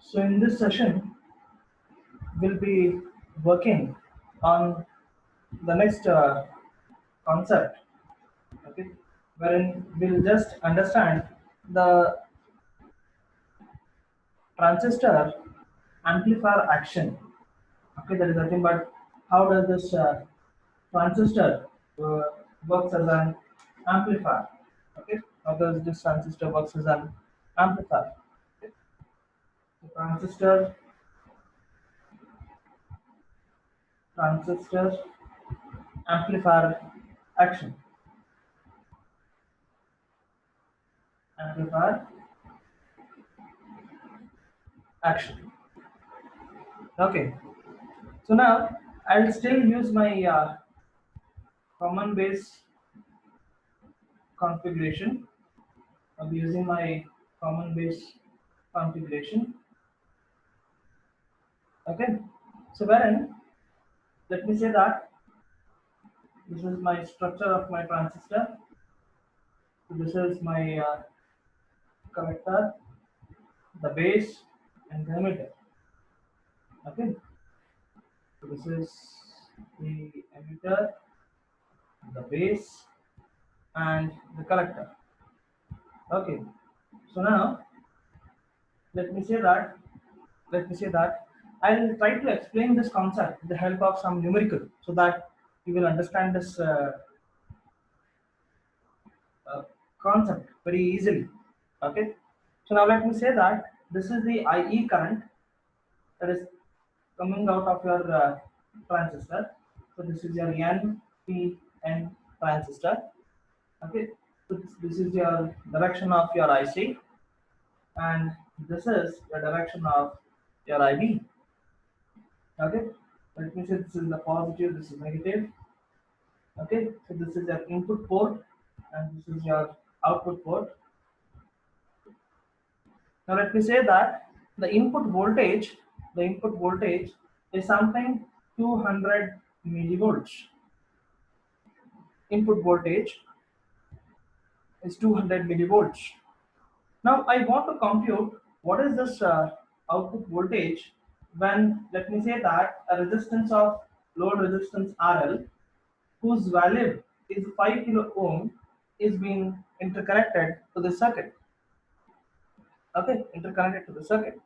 So in this session, we'll be working on the next concept, okay, wherein we'll just understand the transistor amplifier action. Okay, that is nothing but how does this transistor uh, works as an amplifier. Okay, how does this transistor works as an amplifier? Okay. The transistor amplifier action. Amplifier action. Okay, so now I'll still use my common base configuration. I'll be using my common base configuration. Okay, so wherein let me say that this is my structure of my transistor. So this is my collector, the base, and the emitter. Okay, so this is the emitter, the base, and the collector. Okay, so now let me say that let me say that I'll try to explain this concept with the help of some numerical so that you will understand this uh, concept very easily. Okay, so now let me say that this is the IE current that is coming out of your transistor. So this is your NPN transistor. Okay, so this is your direction of your IC, and this is the direction of your IB. Okay, let me say this is the positive, this is negative. Okay, so this is your input port and this is your output port. Now let me say that the input voltage is something 200 millivolts. Input voltage is 200 millivolts. Now I want to compute what is this output voltage when, let me say that a resistance of load resistance RL whose value is 5 kilo ohm is being interconnected to the circuit. Okay, interconnected to the circuit.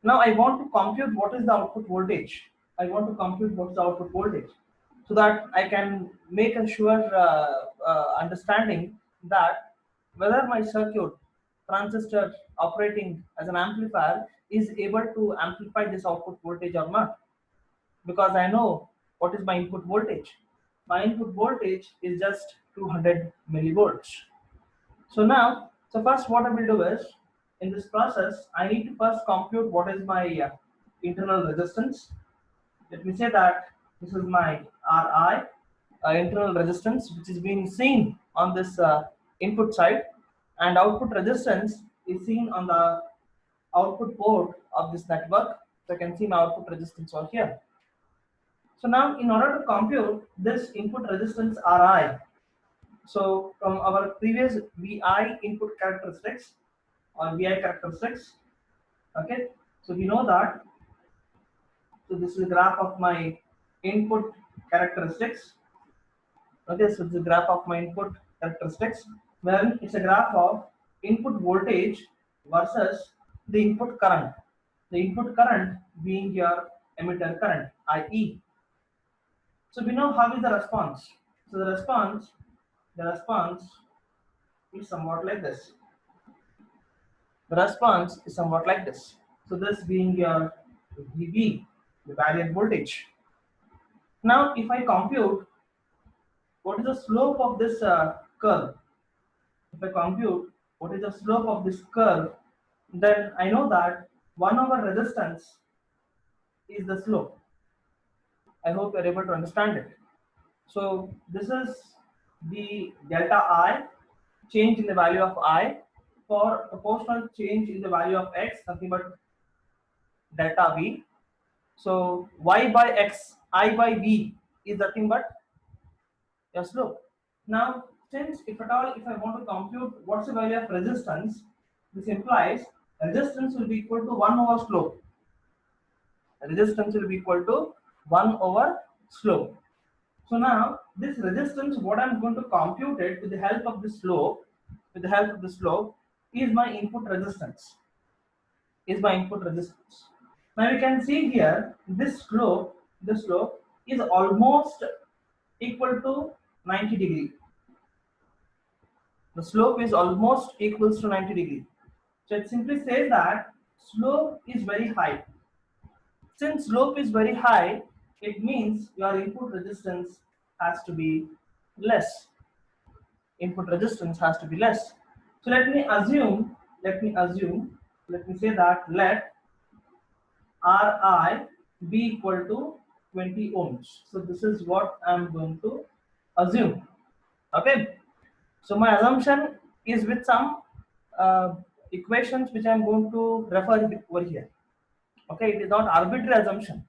Now I want to compute what is the output voltage. I want to compute what's the output voltage so that I can make a sure understanding that whether my circuit transistor operating as an amplifier is able to amplify this output voltage or not, because I know what is my input voltage. My input voltage is just 200 millivolts. So now, so first what I will do is, in this process, I need to first compute what is my internal resistance. Let me say that this is my Ri, internal resistance, which is being seen on this input side, and output resistance is seen on the output port of this network. So I can see my output resistance over here. So now, in order to compute this input resistance Ri, so from our previous VI input characteristics or VI characteristics, okay, so we know that, so this is a graph of my input characteristics. Okay, so it's a graph of my input characteristics where it's a graph of input voltage versus the input current. The input current being your emitter current, IE. So we know how is the response. So the response is somewhat like this. The response is somewhat like this. So this being your VB, the variant voltage. Now, if I compute what is the slope of this curve, if I compute what is the slope of this curve, then I know that 1 over resistance is the slope. I hope you're able to understand it. So this is the delta I, change in the value of I, for proportional change in the value of x, nothing but delta V. So y by x, I by v is nothing but your slope. Now, since if at all if I want to compute what's the value of resistance, this implies resistance will be equal to 1 over slope. Resistance will be equal to 1 over slope. So now this resistance, what I'm going to compute it with the help of the slope, is my input resistance. Now you can see here this slope is almost equal to 90 degree. The slope is almost equals to 90 degree. So it simply says that slope is very high. Since slope is very high, it means your input resistance has to be less. So let me assume, let me say that let Ri be equal to 20 ohms. So this is what I'm going to assume. Okay. So my assumption is with some equations which I'm going to refer over here. Okay, it is not arbitrary assumption.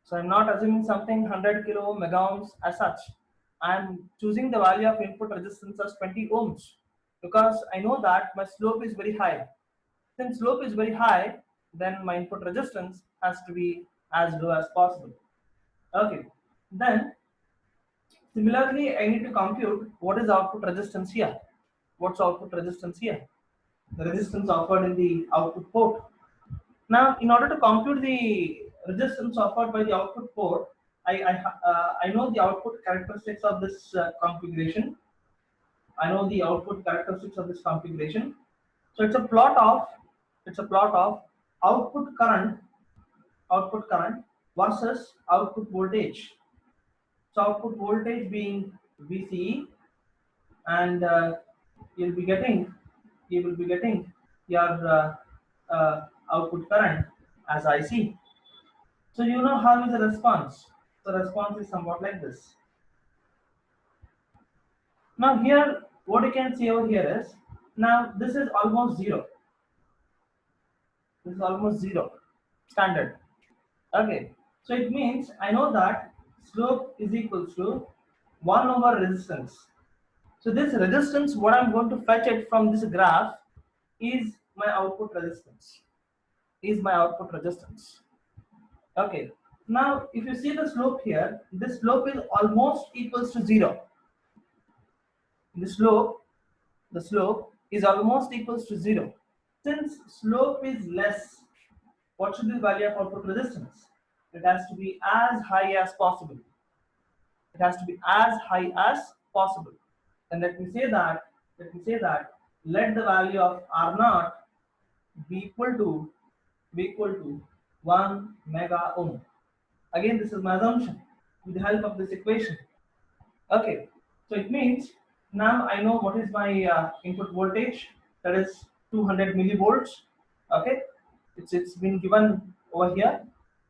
So I'm not assuming something 100 kilo mega ohms as such. I'm choosing the value of input resistance as 20 ohms because I know that my slope is very high. Since slope is very high, then my input resistance has to be as low as possible. Okay, then similarly, I need to compute what is output resistance here. What's output resistance here? The resistance offered in the output port. Now, in order to compute the resistance offered by the output port, I know the output characteristics of this configuration. So it's a plot of output current versus output voltage. So output voltage being VCE, and you'll be getting you will be getting your output current as IC. So you know how is the response. The response is somewhat like this. Now here, what you can see over here is, now this is almost zero. This is almost zero, standard. Okay, so it means I know that slope is equals to 1 over resistance. So this resistance, what I'm going to fetch it from this graph is my output resistance. Okay. Now, if you see the slope here, this slope is almost equals to zero. The slope is almost equals to zero. Since slope is less, what should be the value of output resistance? It has to be as high as possible. And let the value of R naught be equal to 1 mega ohm. Again, this is my assumption with the help of this equation. Okay, so it means now I know what is my input voltage, that is 200 millivolts. Okay, it's been given over here,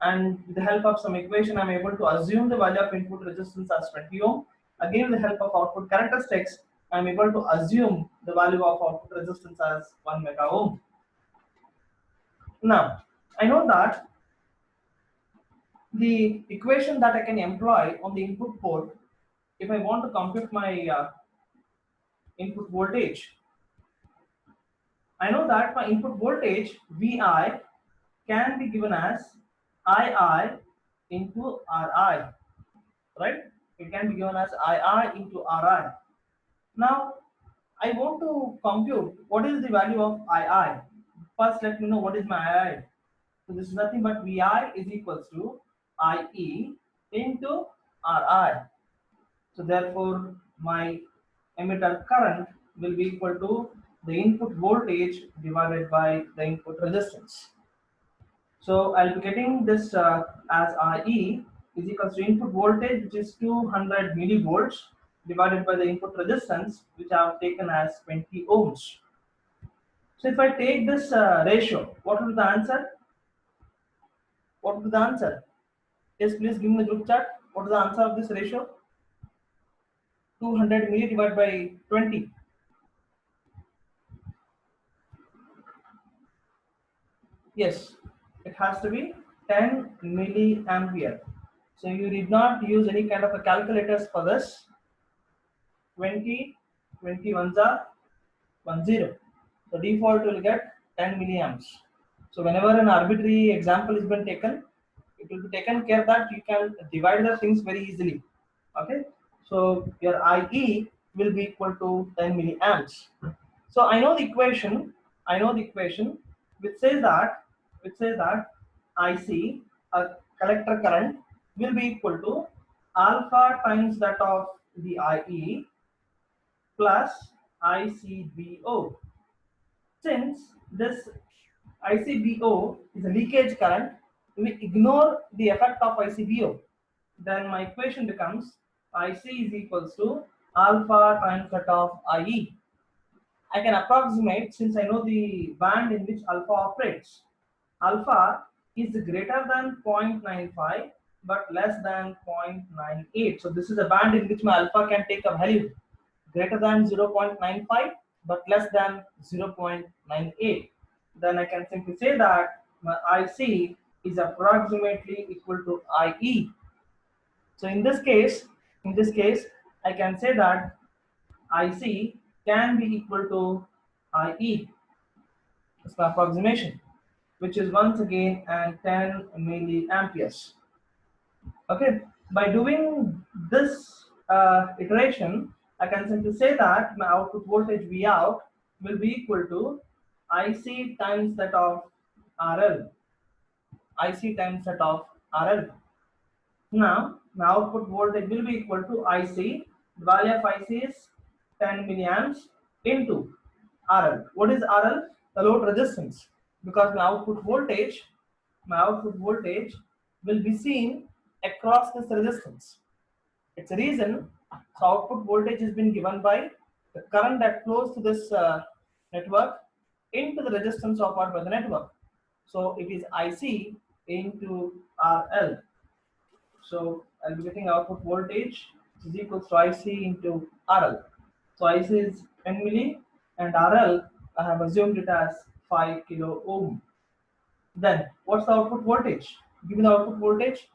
and with the help of some equation I'm able to assume the value of input resistance as 20 ohm. Again, with the help of output characteristics, I'm able to assume the value of output resistance as 1 mega ohm. Now I know that the equation that I can employ on the input port, if I want to compute my input voltage, I know that my input voltage VI can be given as II into RI, right? It can be given as II into RI. Now, I want to compute what is the value of II. First, let me know what is my II. So this is nothing but VI is equals to IE into RI. So therefore, my emitter current will be equal to the input voltage divided by the input resistance. So I'll be getting this as IE is equals to input voltage, which is 200 millivolts, divided by the input resistance, which I have taken as 20 ohms. So if I take this ratio, what will be the answer? Yes, please give me the group chat. What is the answer of this ratio? 200 milli divided by 20. Yes, it has to be 10 milliampere. So you did not use any kind of a calculators for this. 20 ones are 10. The default will get 10 milliamps. So whenever an arbitrary example is been taken, it will be taken care that you can divide the things very easily. Okay, so your IE will be equal to 10 milliamps. So I know the equation. I know the equation which says that IC, a collector current, will be equal to alpha times that of the IE plus ICBO. Since this ICBO is a leakage current, we ignore the effect of ICBO. Then my equation becomes IC is equals to alpha times that of IE. I can approximate since I know the band in which alpha operates. Alpha is greater than 0.95 but less than 0.98. So this is a band in which my alpha can take a value greater than 0.95 but less than 0.98. Then I can simply say that my IC is approximately equal to IE. So in this case, I can say that IC can be equal to IE. It's the approximation, which is once again and 10 milliamperes. Okay, by doing this iteration, I can simply say that my output voltage V out will be equal to IC times that of RL. IC times that of RL. Now, my output voltage will be equal to IC. The value of IC is 10 milliamps into RL. What is RL? The load resistance. Because my output voltage will be seen across this resistance. It's a reason. So output voltage has been given by the current that flows to this network into the resistance offered by the network. So it is IC into RL. So I'll be getting output voltage is equals to IC into RL. So IC is 10 milli and RL I have assumed it as 5 kilo ohm. Then what's the output voltage? Give me the output voltage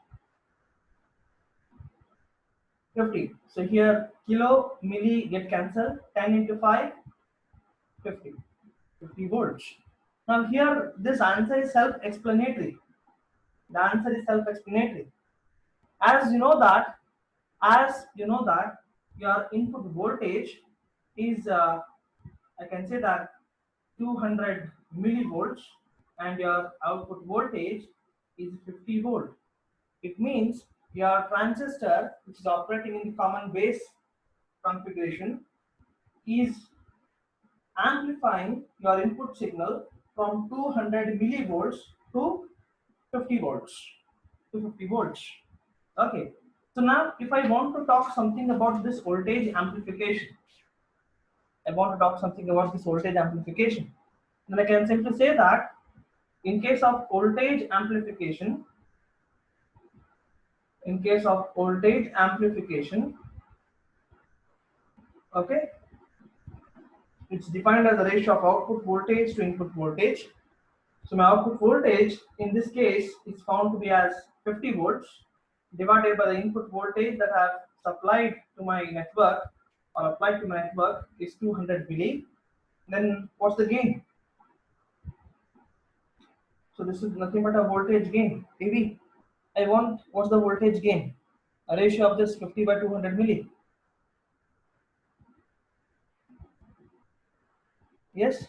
50. So here kilo milli get cancelled, 10 into 5 50. 50 volts. Now here this answer is self-explanatory. The answer is self-explanatory. As you know that your input voltage is I can say that 200 millivolts and your output voltage is 50 volt. It means your transistor, which is operating in the common base configuration, is amplifying your input signal from 200 millivolts to 50 volts. Okay. So now if I want to talk something about this voltage amplification, then I can simply say that in case of voltage amplification, okay, it's defined as the ratio of output voltage to input voltage. So my output voltage in this case is found to be as 50 volts divided by the input voltage that I have supplied to my network or applied to my network is 200 milli. Then what's the gain? So this is nothing but a voltage gain, AV. I want what's the voltage gain? A ratio of this 50 by 200 milli. Yes.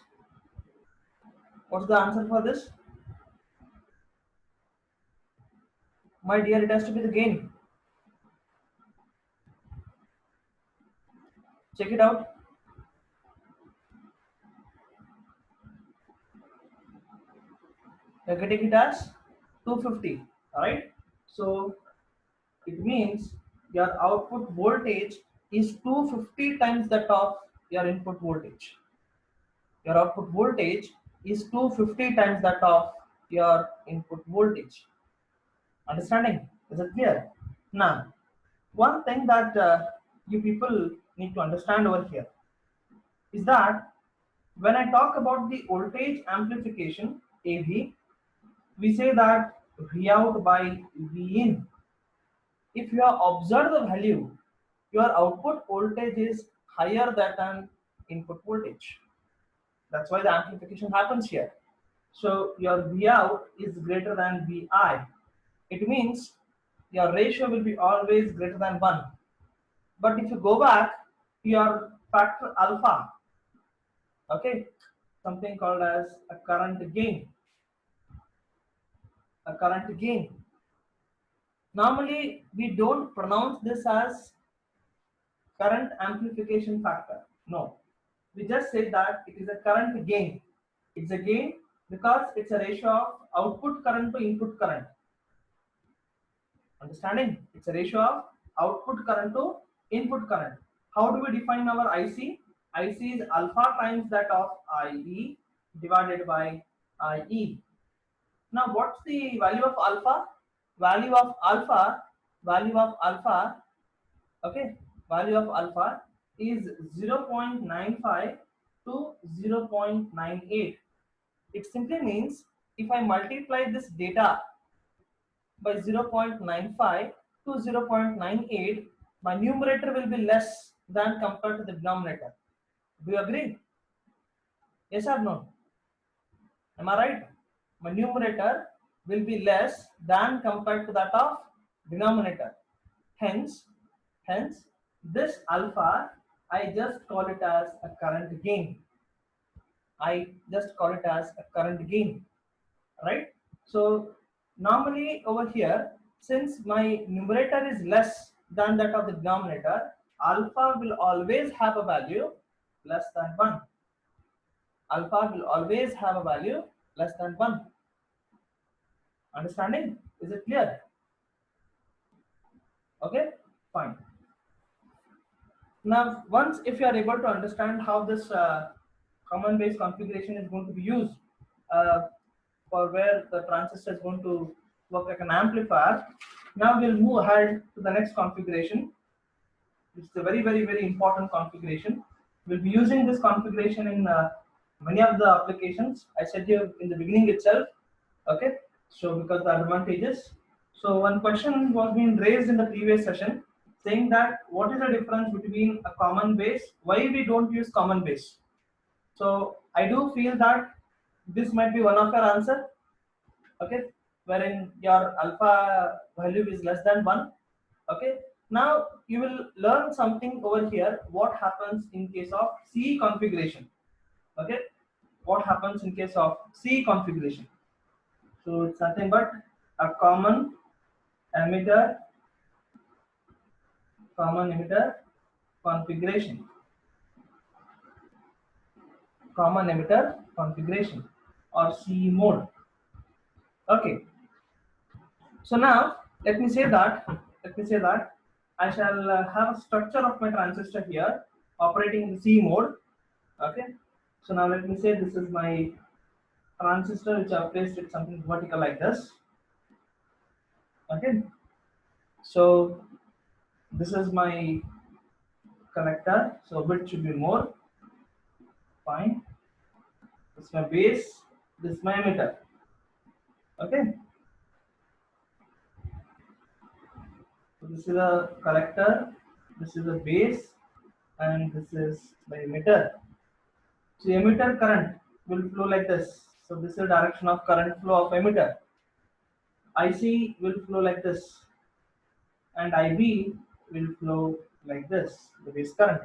What's the answer for this? My dear, it has to be the gain. Check it out. You're getting it as 250. Alright. So it means your output voltage is 250 times that of your input voltage. Your output voltage is 250 times that of your input voltage. Understanding? Is it clear? Now, one thing that you people need to understand over here is that when I talk about the voltage amplification, AV, we say that V out by V in. If you have observed the value, your output voltage is higher than input voltage. That's why the amplification happens here. So your V out is greater than Vi. It means your ratio will be always greater than 1. But if you go back to your factor alpha, okay, something called as a current gain, a current gain. Normally, we don't pronounce this as current amplification factor. No, we just say that it is a current gain. It's a gain because it's a ratio of output current to input current. Understanding? It's a ratio of output current to input current. How do we define our IC? IC is alpha times that of IE divided by IE. Now, what's the value of alpha? Value of alpha, value of alpha, okay, value of alpha is 0.95 to 0.98. It simply means if I multiply this data by 0.95 to 0.98, my numerator will be less than compared to the denominator. Do you agree? Yes or no? Am I right? My numerator will be less than compared to that of denominator. Hence, this alpha, I just call it as a current gain. I just call it as a current gain, right? So normally over here, since my numerator is less than that of the denominator, alpha will always have a value less than 1. Alpha will always have a value less than 1. Understanding? Is it clear? Okay, fine. Now, once if you are able to understand how this common base configuration is going to be used uh, for where the transistor is going to work like an amplifier, now we'll move ahead to the next configuration. It's a very important configuration. We'll be using this configuration in many of the applications. I said here in the beginning itself. Okay, so because the advantages. So one question was being raised in the previous session, saying that what is the difference between a common base? Why we don't use common base? So I do feel that this might be one of your answer. Okay, wherein your alpha value is less than 1. Okay, now you will learn something over here. What happens in case of C configuration? Okay, what happens in case of C configuration? So it's nothing but a common emitter configuration, common emitter configuration, or C mode. Okay, so now let me say that I shall have a structure of my transistor here operating in the C mode. Okay, so now let me say this is my transistor which I have placed it something vertical like this. Okay, so this is my collector, so bit should be more. Fine, this is my base, this is my emitter. Okay, so this is a collector, this is a base, and this is the emitter. So emitter current will flow like this. So this is the direction of current flow of emitter. IC will flow like this, and IB will flow like this, the base current.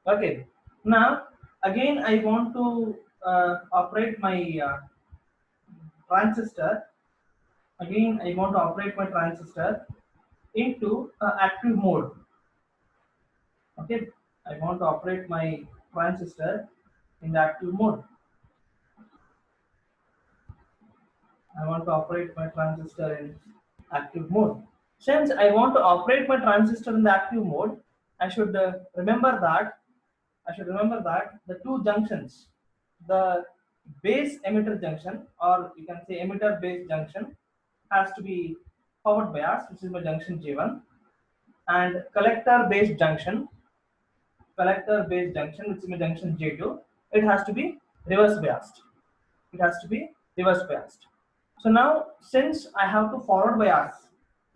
Okay. Now again, I want to operate my transistor. Again, I want to operate my transistor into active mode. Okay, I want to operate my transistor in the active mode. I want to operate my transistor in active mode. Since I want to operate my transistor in the active mode, I should remember that the two junctions, the base emitter junction, or you can say emitter base junction, has to be forward bias, which is my junction J1, and collector base junction, which is my junction J2, it has to be reverse biased. It has to be reverse biased. So now, since I have to forward bias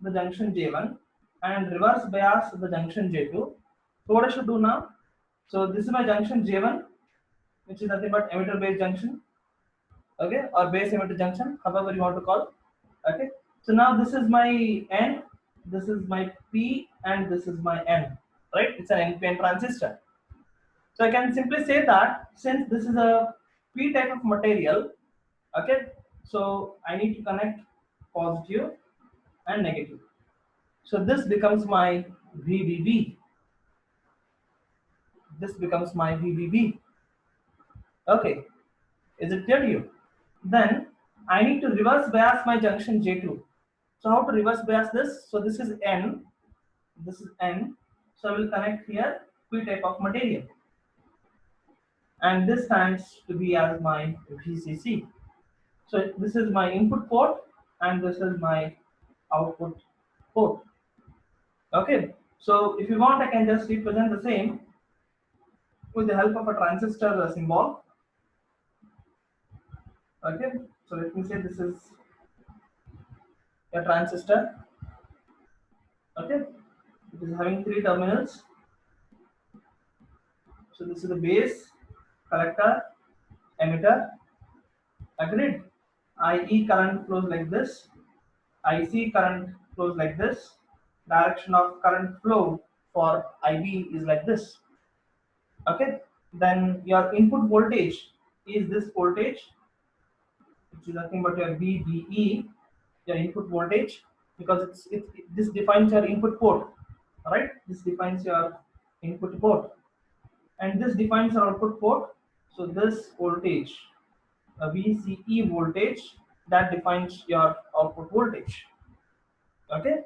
the junction J1 and reverse bias the junction J2, so what I should do now? So this is my junction J1, which is nothing but emitter base junction. okay, or base emitter junction, however you want to call. Okay, so now this is my N, this is my P, and this is my N, right? It's an NPN transistor. So I can simply say that since this is a P type of material, okay, so I need to connect positive and negative. So this becomes my VVB. This becomes my VVB. Okay, is it clear to you? Then I need to reverse bias my junction J2. So how to reverse bias this? So this is N, this is N. So I will connect here P type of material, and this stands to be as my VCC. So this is my input port and this is my output port. Okay. So if you want, I can just represent the same with the help of a transistor symbol. Okay. So let me say this is a transistor. Okay. It is having three terminals. So this is the base, collector, emitter. Agreed. IE current flows like this. IC current flows like this. Direction of current flow for IB is like this. Okay, then your input voltage is this voltage, which is nothing but your VBE, your input voltage, because this defines your input port, right? This defines your input port, and this defines your output port. So this voltage, a VCE voltage, that defines your output voltage. Okay,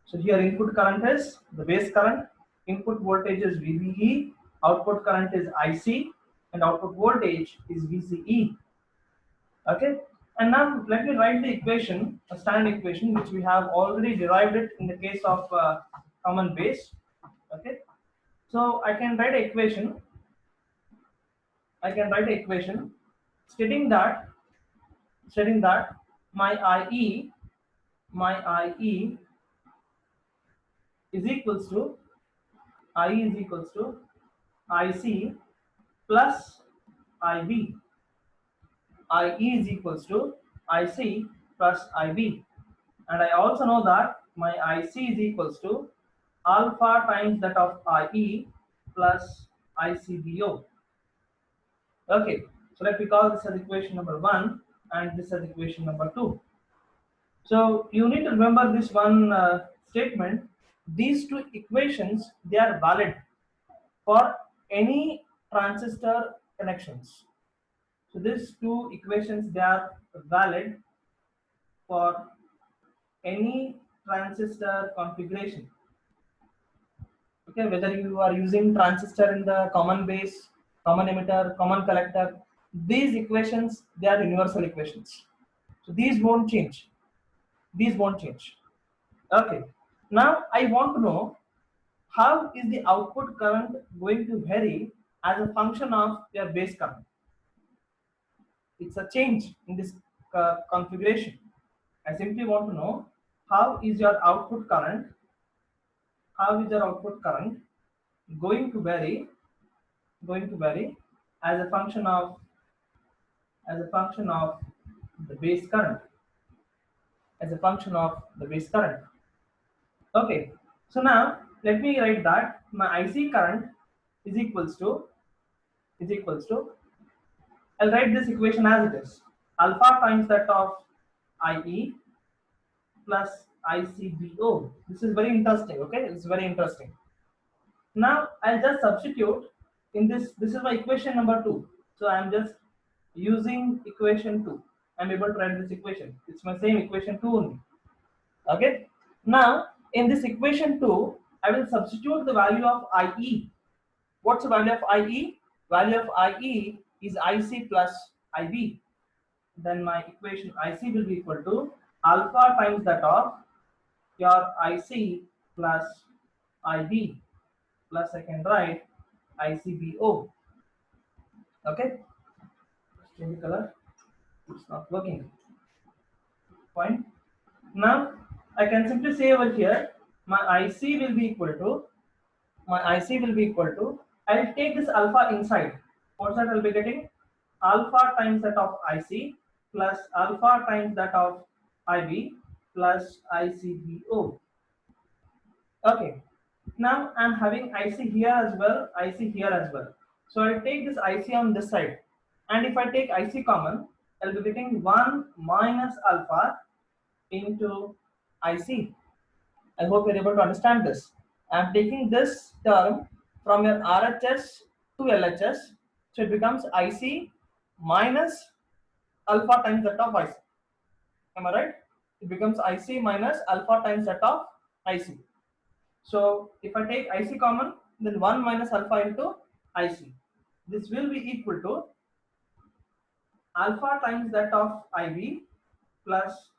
so here input current is the base current, input voltage is VBE, output current is IC, and output voltage is VCE. Okay, and now let me write the equation, a standard equation, which we have already derived it in the case of common base. Okay, so I can write an equation. I can write an equation stating that my IE is equals to IE is equals to IC plus IB. IE is equals to IC plus IB. And I also know that my IC is equals to alpha times that of IE plus ICBO. Okay, so let me call this as equation number 1 and this as equation number 2. So you need to remember this one statement. These two equations, they are valid for any transistor connections. So these two equations, they are valid for any transistor configuration. Okay, whether you are using transistor in the common base, common emitter, common collector, these equations, they are universal equations. So these won't change. These won't change. Okay. Now I want to know how is the output current going to vary as a function of your base current. It's a change in this configuration. I simply want to know how is your output current, going to vary, as a function of the base current, Okay, so now let me write that my IC current is equals to I'll write this equation as it is, alpha times that of IE plus ICBO. This is very interesting. Okay, it's very interesting. Now I'll just substitute in this. This is my equation number 2. So I'm just using equation 2. I'm able to write this equation. It's my same equation 2 only. Okay. Now in this equation 2, I will substitute the value of IE. What's the value of IE? Value of IE is IC plus IB. Then my equation IC will be equal to alpha times that of your IC plus IB, plus I can write ICBO. Okay, change the color, it's not working. Fine. Now I can simply say over here my IC will be equal to I'll take this alpha inside. What's that I'll be getting? alpha times that of IC plus alpha times that of IB plus ICBO. Okay. Now I'm having IC here as well, IC here as well. So I'll take this IC on this side. And if I take IC common, I'll be getting 1 minus alpha into IC. I hope you're able to understand this. I'm taking this term from your RHS to LHS. So it becomes IC minus alpha times that of IC. Am I right? It becomes IC minus alpha times that of IC. So if I take IC common, then 1 minus alpha into IC. This will be equal to alpha times that of IB plus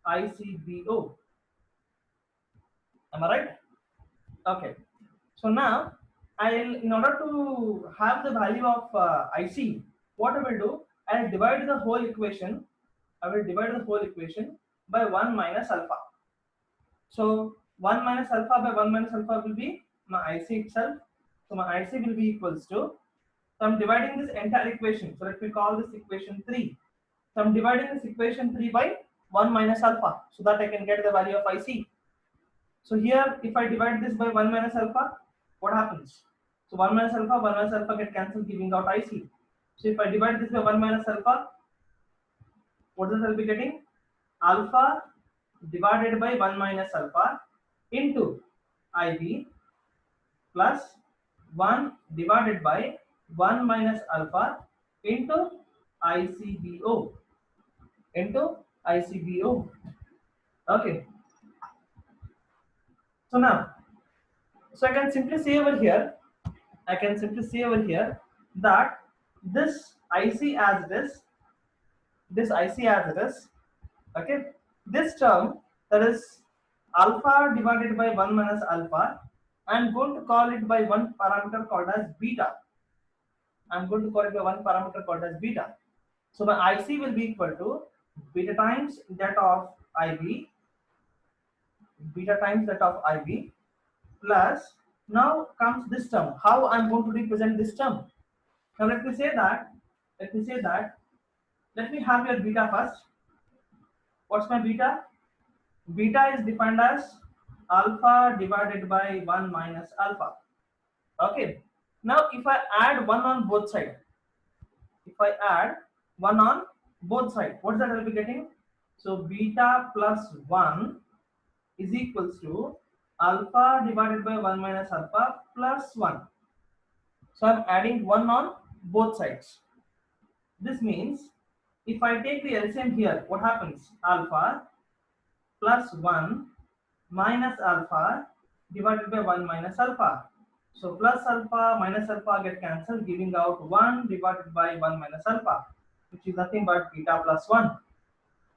ICBO. Am I right? Okay. So now in order to have the value of IC, what I will do, I'll divide the whole equation. I will divide the whole equation by 1 minus alpha. So 1 minus alpha by 1 minus alpha will be my IC itself. So my IC will be equals to, so I'm dividing this entire equation. So let me call this equation 3. So I'm dividing this equation 3 by 1 minus alpha so that I can get the value of IC. So here, if I divide this by 1 minus alpha, what happens? So 1 minus alpha get cancelled, giving out IC. So if I divide this by 1 minus alpha, what is I'll be getting? Alpha divided by 1 minus alpha into IB plus 1 divided by 1 minus alpha into ICBO into ICBO. Okay. So now, so I can simply say over here, that this IC as it is, okay, this term, that is alpha divided by 1 minus alpha, I'm going to call it by one parameter called as beta. So my IC will be equal to beta times that of IB, plus, now comes this term. How I'm going to represent this term? Now let me say that, let me have your beta first. What's my beta? Beta is defined as alpha divided by 1 minus alpha. Okay. Now if I add 1 on both sides, what that I'll be getting? So beta plus 1 is equals to alpha divided by 1 minus alpha plus 1. So I'm adding 1 on both sides. This means if I take the LCM here, what happens? Alpha plus 1 minus alpha divided by 1 minus alpha. So plus alpha minus alpha get cancelled, giving out 1 divided by 1 minus alpha, which is nothing but beta plus 1.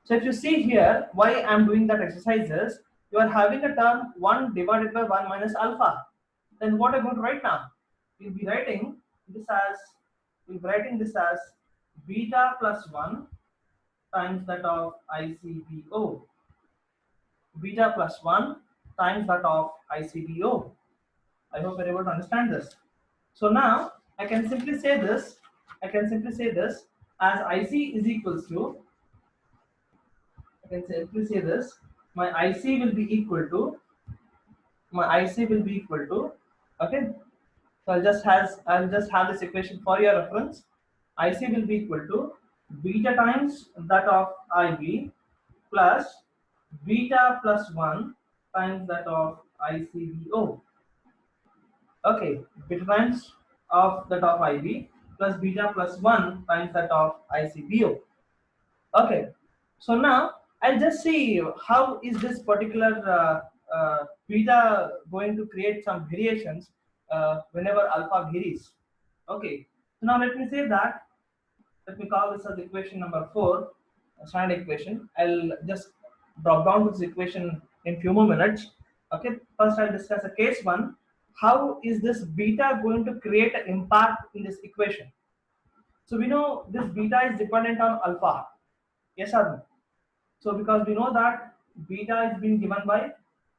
So if you see here, why I am doing that exercise is, you are having a term 1 divided by 1 minus alpha. Then what I'm going to write now? We'll be writing this as beta plus 1 times that of ICBO. Beta plus 1 times that of ICBO. I hope you're able to understand this. So now I can simply say this as IC is equals to, my IC will be equal to, okay. So I'll just have this equation for your reference. IC will be equal to beta times that of IB plus beta plus 1 times that of ICBO. Okay, beta times of that of IB plus beta plus 1 times that of ICBO. Okay, so now I'll just see how is this particular beta going to create some variations whenever alpha varies. Okay, so now let me say that, let me call this as equation number 4, standard equation. I'll just drop down to this equation in few more minutes. Okay, first I'll discuss a case 1. How is this beta going to create an impact in this equation? So we know this beta is dependent on alpha. Yes or no? So because we know that beta is being given by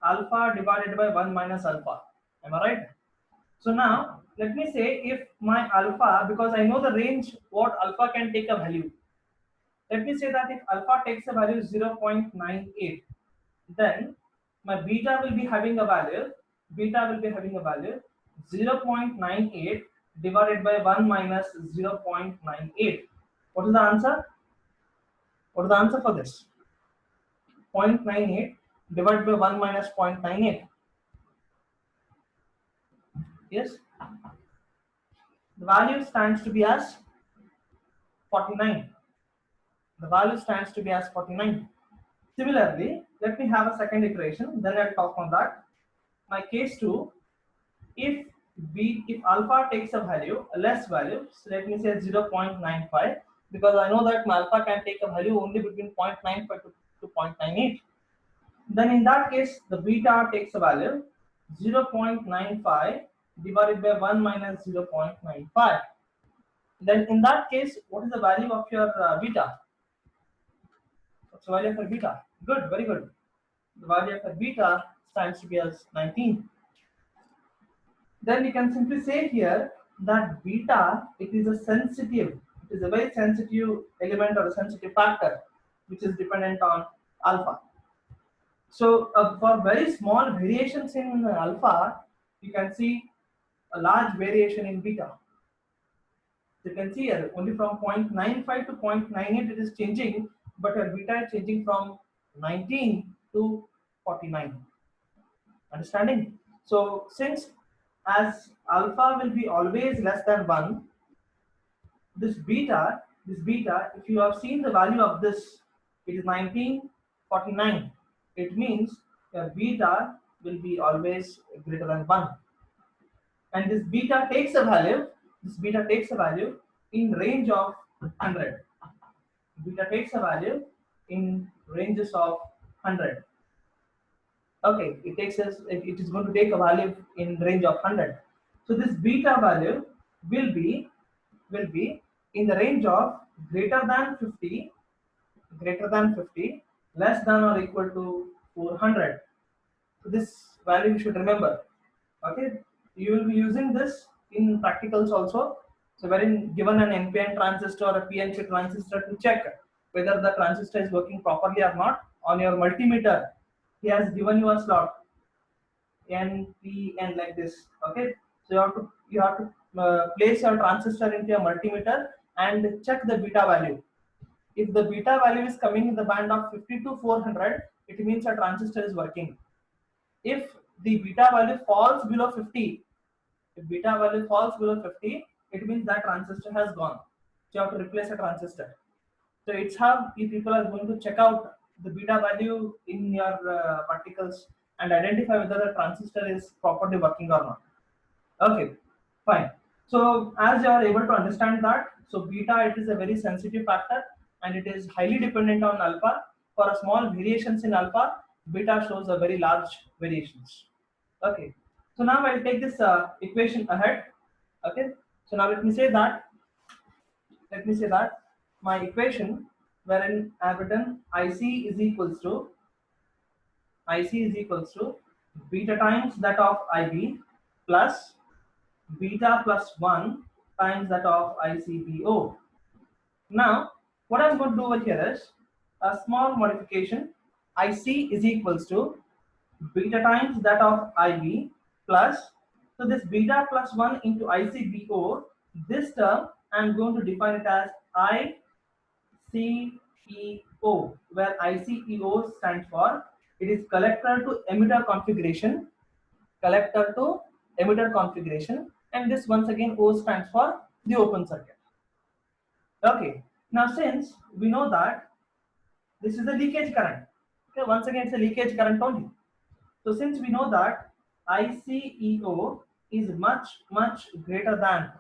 alpha divided by 1 minus alpha. Am I right? So now let me say if my alpha, because I know the range what alpha can take a value. Let me say that if alpha takes a value 0.98, then my beta will be having a value, 0.98 divided by 1 minus 0.98. What is the answer? What is the answer for this? 0.98 divided by 1 minus 0.98. Yes, the value stands to be as 49. The value stands to be as 49. Similarly, let me have a second iteration, then I'll talk on that. My case 2, if alpha takes a value, a less value, so let me say 0.95, because I know that my alpha can take a value only between 0.95 to 0.98. Then in that case, the beta takes a value 0.95 divided by 1 minus 0.95. Then in that case, what is the value of your beta? What's the value of your beta? Good, very good. The value of your beta stands to be as 19. Then we can simply say here that beta, it is a sensitive, it is a very sensitive element or a sensitive factor which is dependent on alpha. So for very small variations in alpha, you can see a large variation in beta. You can see here only from 0.95 to 0.98 it is changing, but your beta is changing from 19 to 49. Understanding? So since as alpha will be always less than 1, this beta, if you have seen the value of this, it is 1949. It means your beta will be always greater than 1. And this beta takes a value in range of 100. Beta takes a value in ranges of 100. Okay, it is going to take a value in range of 100. So this beta value will be in the range of greater than 50, less than or equal to 400. So this value you should remember. Okay, you will be using this in practicals also. So wherein given an NPN transistor or a PNP transistor to check whether the transistor is working properly or not, on your multimeter he has given you a slot NPN like this. Okay, so you have to place your transistor into a multimeter and check the beta value. If the beta value is coming in the band of 50 to 400, it means a transistor is working. If the beta value falls below 50, if beta value falls below 50, it means that transistor has gone. So you have to replace a transistor. So it's how you people are going to check out the beta value in your particles and identify whether the transistor is properly working or not. Okay, fine. So as you are able to understand that, so beta, it is a very sensitive factor and it is highly dependent on alpha. For a small variations in alpha, beta shows a very large variations. Okay, so now I'll take this equation ahead. Okay, so now let me say that my equation wherein I've written IC is equals to beta times that of IB plus beta plus 1 times that of ICBO. Now, what I'm going to do over here is a small modification. IC is equals to beta times that of IB plus, so this beta plus 1 into ICBO, this term I'm going to define it as ICEO, where ICEO stands for, it is collector to emitter configuration, and this once again O stands for the open circuit. Okay, now since we know that this is the leakage current, okay, once again it's a leakage current only. So since we know that ICEO is much greater than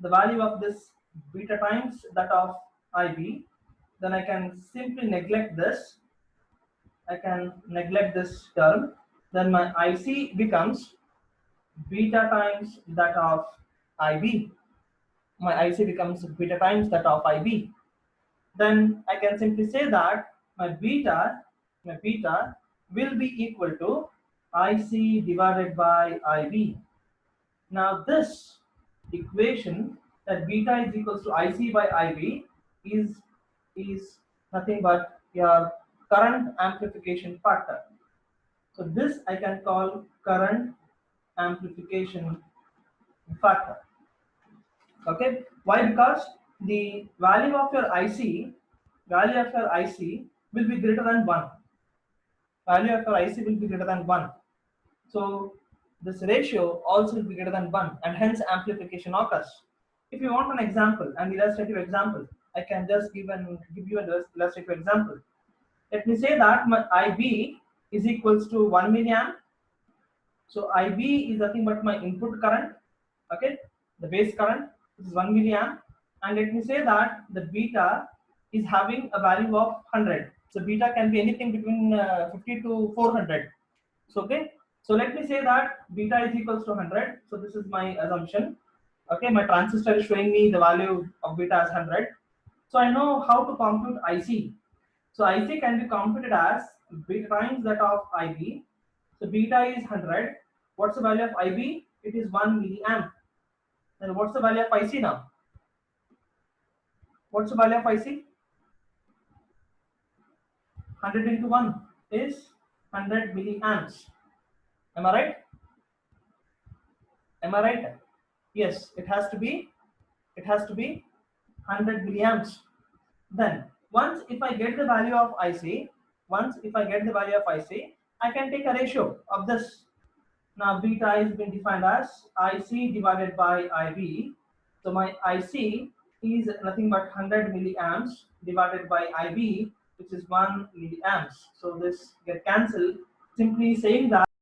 the value of this beta times that of IB, then I can simply neglect this. Term. Then my IC becomes beta times that of IB. My IC becomes beta times that of IB. Then I can simply say that my beta will be equal to IC divided by IB. Now this equation, that beta is equals to IC by IB, is nothing but your current amplification factor. So this I can call current amplification factor. Okay, why? Because the value of your IC will be greater than 1. Value of your IC will be greater than 1. So this ratio also will be greater than 1, and hence amplification occurs. If you want an example, an illustrative example, I can just give you an illustrative example. Let me say that my IB is equals to 1 milliamp. So IB is nothing but my input current, okay, the base current, this is 1 milliamp, and let me say that the beta is having a value of 100. So beta can be anything between 50 to 400. So okay, so let me say that beta is equals to 100. So this is my assumption. Okay, my transistor is showing me the value of beta as 100. So I know how to compute IC. So IC can be computed as beta times that of IB. So beta is 100. What's the value of IB? It is 1 milliamp. Then what's the value of IC now? What's the value of IC? 100 into 1 is 100 milliamps. Am I right? Am I right? Yes, it has to be 100 milliamps. Then once if I get the value of IC, once if I get the value of IC, I can take a ratio of this. Now beta is been defined as IC divided by IB. So my IC is nothing but 100 milliamps divided by IB, which is 1 milliamps. So this get cancelled, simply saying that